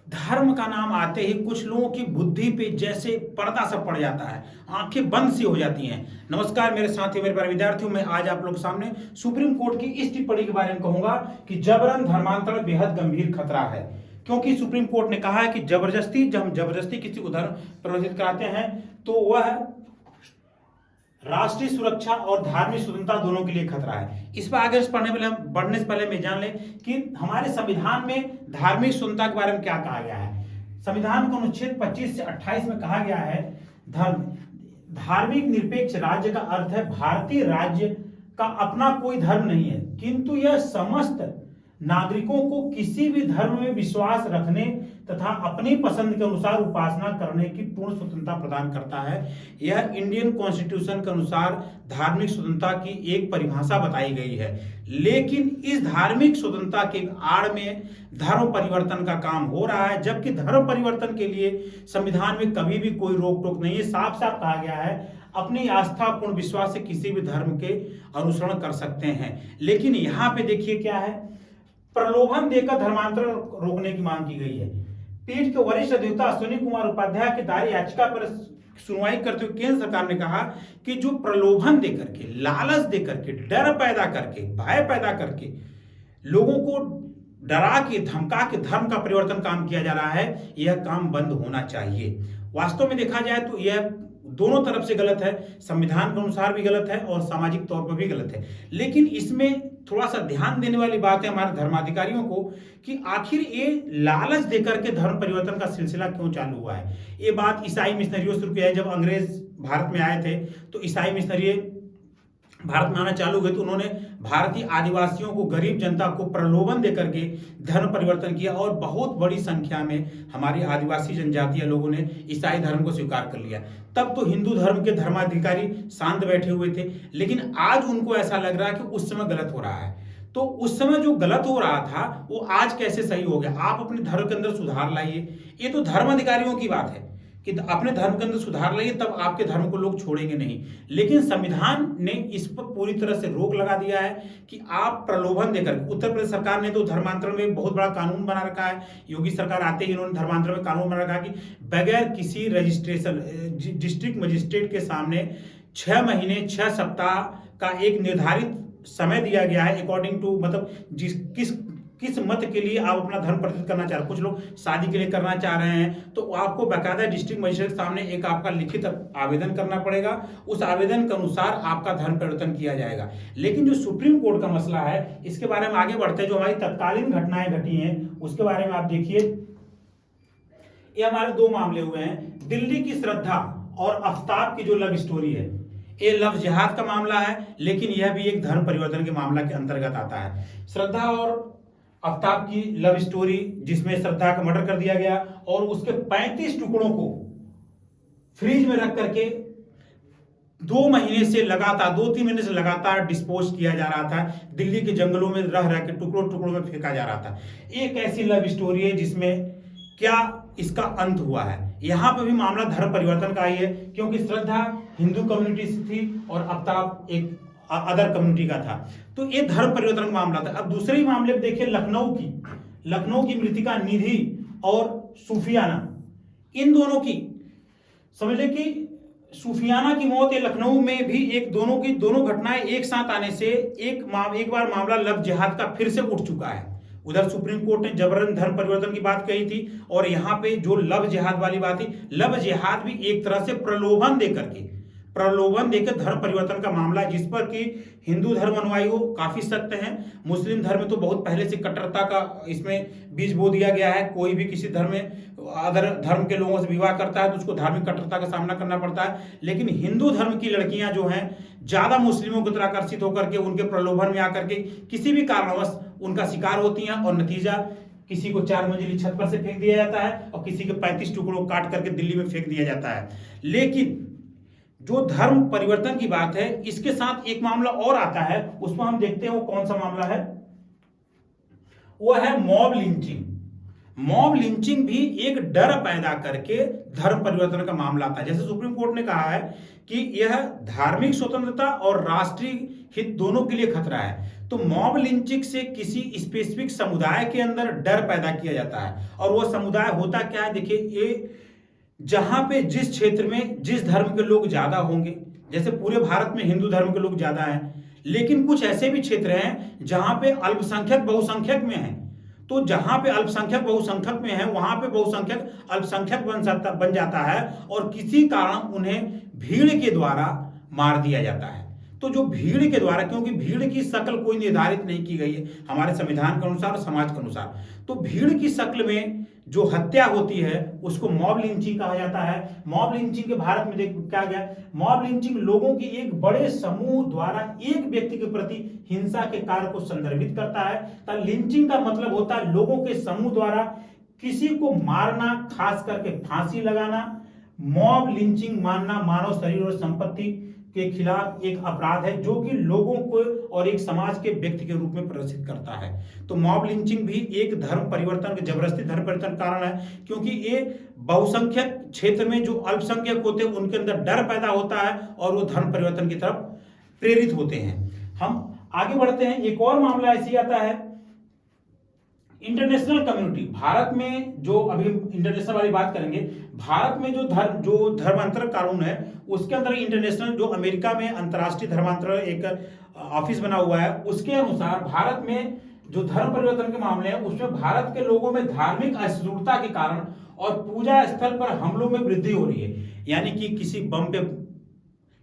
धर्म का नाम आते ही कुछ लोगों की बुद्धि पे जैसे पर्दा सा पड़ जाता है, आंखें बंद सी हो जाती हैं। नमस्कार मेरे साथी, मेरे प्यारे विद्यार्थियों, मैं आज आप लोग के सामने सुप्रीम कोर्ट की इस टिप्पणी के बारे में कहूंगा कि जबरन धर्मांतरण बेहद गंभीर खतरा है। क्योंकि सुप्रीम कोर्ट ने कहा है कि जब हम जबरदस्ती किसी को धर्म परिवर्तित कराते हैं तो वह राष्ट्रीय सुरक्षा और धार्मिक स्वतंत्रता दोनों के लिए खतरा है। इस पर आगे बढ़ने से पहले मैं जान लें कि हमारे संविधान में धार्मिक स्वतंत्रता के बारे में क्या कहा गया है। संविधान के अनुच्छेद 25 से 28 में कहा गया है, धार्मिक निरपेक्ष राज्य का अर्थ है भारतीय राज्य का अपना कोई धर्म नहीं है, किंतु यह समस्त नागरिकों को किसी भी धर्म में विश्वास रखने तथा अपनी पसंद के अनुसार उपासना करने की पूर्ण स्वतंत्रता प्रदान करता है। यह इंडियन कॉन्स्टिट्यूशन के अनुसार धार्मिक स्वतंत्रता की एक परिभाषा बताई गई है। लेकिन इस धार्मिक स्वतंत्रता के आड़ में धर्म परिवर्तन का काम हो रहा है, जबकि धर्म परिवर्तन के लिए संविधान में कभी भी कोई रोक टोक नहीं है। साफ साफ कहा गया है अपनी आस्था पूर्ण विश्वास से किसी भी धर्म के अनुसरण कर सकते हैं। लेकिन यहाँ पे देखिए क्या है, प्रलोभन देकर धर्मांतरण रोकने की मांग की गई है। पीठ के वरिष्ठ अधिवक्ता अश्विनी कुमार उपाध्याय की दायर याचिका पर सुनवाई करते हुए केंद्र सरकार ने कहा कि जो प्रलोभन देकर के, लालच देकर के, डर पैदा करके, भय पैदा करके लोगों को डरा के, धमका के धर्म का परिवर्तन काम किया जा रहा है, यह काम बंद होना चाहिए। वास्तव में देखा जाए तो यह दोनों तरफ से गलत है, संविधान के अनुसार भी गलत है और सामाजिक तौर पर भी गलत है। लेकिन इसमें थोड़ा सा ध्यान देने वाली बात है हमारे धर्माधिकारियों को कि आखिर ये लालच देकर के धर्म परिवर्तन का सिलसिला क्यों चालू हुआ है। ये बात ईसाई मिशनरियों से शुरू किया है। जब अंग्रेज भारत में आए थे तो ईसाई मिशनरी भारत में आना चालू हुए तो उन्होंने भारतीय आदिवासियों को, गरीब जनता को प्रलोभन देकर के धर्म परिवर्तन किया और बहुत बड़ी संख्या में हमारी आदिवासी जनजातीय लोगों ने ईसाई धर्म को स्वीकार कर लिया। तब तो हिंदू धर्म के धर्माधिकारी शांत बैठे हुए थे, लेकिन आज उनको ऐसा लग रहा है कि उस समय गलत हो रहा है। तो उस समय जो गलत हो रहा था वो आज कैसे सही हो गया। आप अपने धर्म के अंदर सुधार लाइए, ये तो धर्म अधिकारियों की बात है कि अपने धर्म के अंदर सुधार लाइए, तब आपके धर्म को लोग छोड़ेंगे नहीं। लेकिन संविधान ने इस पर पूरी तरह से रोक लगा दिया है कि आप प्रलोभन देकर, उत्तर प्रदेश सरकार ने तो धर्मांतरण में बहुत बड़ा कानून बना रखा है। योगी सरकार आते ही इन्होंने धर्मांतरण में कानून बना रखा है कि बगैर किसी रजिस्ट्रेशन डिस्ट्रिक्ट मजिस्ट्रेट के सामने 6 महीने 6 सप्ताह का एक निर्धारित समय दिया गया है अकॉर्डिंग टू, मतलब किस मत के लिए आप अपना धर्म परिवर्तित करना चाह रहे हैं। कुछ लोग शादी के लिए करना चाह रहे हैं तो आपको बाकायदा डिस्ट्रिक्ट मजिस्ट्रेट के सामने एक आपका लिखित आवेदन करना पड़ेगा, उस आवेदन के अनुसार आपका धर्म परिवर्तन किया जाएगा। लेकिन जो सुप्रीम कोर्ट का मसला है, इसके बारे में आगे बढ़ते हैं। जो हमारी तत्कालीन घटनाएं घटी हैं उसके बारे में आप देखिए, ये हमारे 2 मामले हुए हैं। दिल्ली की श्रद्धा और आफ्ताब की जो लव स्टोरी है, ये लव जिहाद का मामला है, लेकिन यह भी एक धर्म परिवर्तन के मामला के अंतर्गत आता है। श्रद्धा और आफ्ताब की लव स्टोरी, जिसमें श्रद्धा का मर्डर कर दिया गया और उसके 35 टुकड़ों को फ्रिज में रख करके 2 महीने से लगातार, 2-3 महीने से लगातार डिस्पोज किया जा रहा था। दिल्ली के जंगलों में रह रह के टुकड़ों टुकड़ों में फेंका जा रहा था। एक ऐसी लव स्टोरी है जिसमें क्या इसका अंत हुआ है। यहां पर भी मामला धर्म परिवर्तन का ही है, क्योंकि श्रद्धा हिंदू कम्युनिटी से थी और आफ्ताब एक अदर कम्युनिटी का था। तो ये धर्म परिवर्तन का मामला था। अब दूसरे मामले में देखिए, लखनऊ की मृतिका निधि और सूफियाना, इन दोनों की समझ ले कि सूफियाना की मौत या लखनऊ में भी दोनों घटनाएं एक साथ आने से एक बार मामला लव जिहाद का फिर से उठ चुका है। उधर सुप्रीम कोर्ट ने जबरन धर्म परिवर्तन की बात कही थी और यहाँ पे जो लव जिहाद वाली बात थी, लव जिहाद भी एक तरह से प्रलोभन देकर धर्म परिवर्तन का मामला है, जिस पर कि हिंदू धर्म अनुयायी काफी सख्त हैं। मुस्लिम धर्म में तो बहुत पहले से कट्टरता का इसमें बीज बो दिया गया है। कोई भी किसी धर्म में अदर धर्म के लोगों से विवाह करता है तो उसको धार्मिक कट्टरता का सामना करना पड़ता है। लेकिन हिंदू धर्म की लड़कियां जो हैं ज्यादा मुस्लिमों की तरह आकर्षित होकर के उनके प्रलोभन में आकर के किसी भी कारणवश उनका शिकार होती हैं और नतीजा किसी को 4 मंजिली छत पर से फेंक दिया जाता है और किसी के 35 टुकड़ों काट करके दिल्ली में फेंक दिया जाता है। लेकिन जो धर्म परिवर्तन की बात है, इसके साथ एक मामला और आता है, उसमें हम देखते हैं वो कौन सा मामला है। वो है मॉब लिंचिंग। मॉब लिंचिंग भी एक डर पैदा करके धर्म परिवर्तन का मामला आता है। जैसे सुप्रीम कोर्ट ने कहा है कि यह धार्मिक स्वतंत्रता और राष्ट्रीय हित दोनों के लिए खतरा है, तो मॉब लिंचिंग से किसी स्पेसिफिक समुदाय के अंदर डर पैदा किया जाता है, और वो समुदाय होता क्या है, देखिए ये जहां पे जिस क्षेत्र में जिस धर्म के लोग ज्यादा होंगे, जैसे पूरे भारत में हिंदू धर्म के लोग ज्यादा हैं, लेकिन कुछ ऐसे भी क्षेत्र हैं जहां पे अल्पसंख्यक बहुसंख्यक में हैं। तो जहां पे अल्पसंख्यक बहुसंख्यक में है वहां पे बहुसंख्यक अल्पसंख्यक बन जाता है, और किसी कारण उन्हें भीड़ के द्वारा मार दिया जाता है। तो जो भीड़ के द्वारा, क्योंकि भीड़ की शक्ल कोई निर्धारित नहीं की गई है हमारे संविधान के अनुसार और समाज के अनुसार, तो भीड़ की शक्ल में जो हत्या होती है उसको मॉब लिंचिंग कहा जाता है। मॉब लिंचिंग के भारत में देख क्या गया, मॉब लिंचिंग लोगों की एक बड़े समूह द्वारा एक व्यक्ति के प्रति हिंसा के कार्य को संदर्भित करता है। तो लिंचिंग का मतलब होता है लोगों के समूह द्वारा किसी को मारना, खास करके फांसी लगाना। मॉब लिंचिंग मानना मानव शरीर और संपत्ति के खिलाफ एक अपराध है जो कि लोगों को और एक समाज के व्यक्ति के रूप में प्रदर्शित करता है। तो मॉब लिंचिंग भी एक धर्म परिवर्तन, जबरदस्ती धर्म परिवर्तन कारण है, क्योंकि ये बहुसंख्यक क्षेत्र में जो अल्पसंख्यक होते हैं उनके अंदर डर पैदा होता है और वो धर्म परिवर्तन की तरफ प्रेरित होते हैं। हम आगे बढ़ते हैं, एक और मामला ऐसे आता है इंटरनेशनल कम्युनिटी। भारत में जो अभी इंटरनेशनल वाली बात करेंगे, भारत में जो धर्मांतरण कानून है उसके अंदर इंटरनेशनल, जो अमेरिका में अंतर्राष्ट्रीय धर्मांतरण एक ऑफिस बना हुआ है, उसके अनुसार भारत में जो धर्म परिवर्तन के मामले हैं उसमें भारत के लोगों में धार्मिक असहिष्णुता के कारण और पूजा स्थल पर हमलों में वृद्धि हो रही है। यानी कि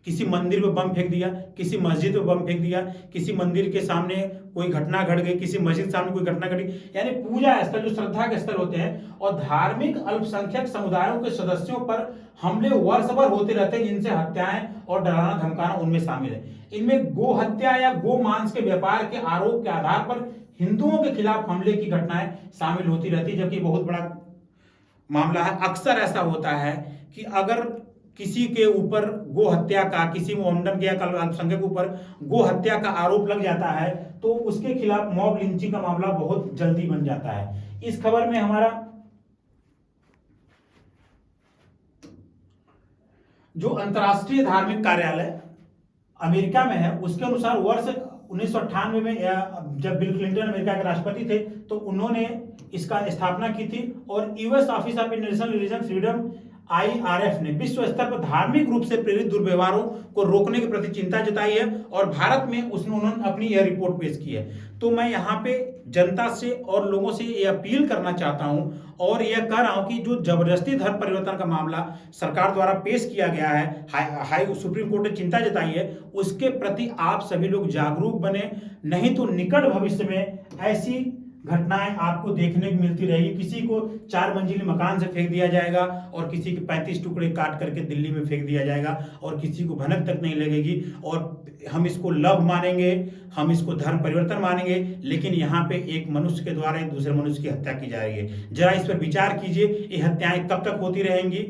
किसी मंदिर में बम फेंक दिया, किसी मस्जिद में बम फेंक दिया, किसी मंदिर के सामने कोई घटना घट गई, किसी मस्जिद के सामने कोई घटना घटी, यानी पूजा स्थल जो श्रद्धा के स्थल होते हैं और धार्मिक अल्पसंख्यक समुदायों के सदस्यों पर हमले वर्ष भर होते रहते हैं, जिनसे हत्याएं और डराना धमकाना उनमें शामिल है। इनमें गो हत्या या गो मांस के व्यापार के आरोप के आधार पर हिंदुओं के खिलाफ हमले की घटनाएं शामिल होती रहती है, जबकि बहुत बड़ा मामला है। अक्सर ऐसा होता है कि अगर किसी के ऊपर गो हत्या का, किसी मोहम्मदन के या अल्पसंख्यक के ऊपर गो हत्या का आरोप लग जाता है तो उसके खिलाफ मॉब लिंचिंग का मामला बहुत जल्दी बन जाता है। इस खबर में हमारा जो अंतर्राष्ट्रीय धार्मिक कार्यालय अमेरिका में है उसके अनुसार वर्ष 1998 में जब बिल क्लिंटन अमेरिका के राष्ट्रपति थे तो उन्होंने इसका स्थापना की थी, और US office of international religion freedom IRF ने विश्व स्तर पर धार्मिक रूप से प्रेरित दुर्व्यवहारों को रोकने के प्रति चिंता जताई है, और भारत में उन्होंने अपनी यह रिपोर्ट पेश की है। तो मैं यहाँ पे जनता से और लोगों से ये अपील करना चाहता हूँ और यह कह रहा हूँ कि जो जबरदस्ती धर्म परिवर्तन का मामला सरकार द्वारा पेश किया गया है, हाई सुप्रीम कोर्ट ने चिंता जताई है, उसके प्रति आप सभी लोग जागरूक बने, नहीं तो निकट भविष्य में ऐसी घटनाएं आपको देखने को मिलती रहेगी। किसी को 4 मंजिली मकान से फेंक दिया जाएगा और किसी के 35 टुकड़े काट करके दिल्ली में फेंक दिया जाएगा और किसी को भनक तक नहीं लगेगी, और हम इसको लव मानेंगे, हम इसको धर्म परिवर्तन मानेंगे, लेकिन यहाँ पे एक मनुष्य के द्वारा एक दूसरे मनुष्य की हत्या की जा रही है। जरा इस पर विचार कीजिए, ये हत्याएं कब तक होती रहेंगी।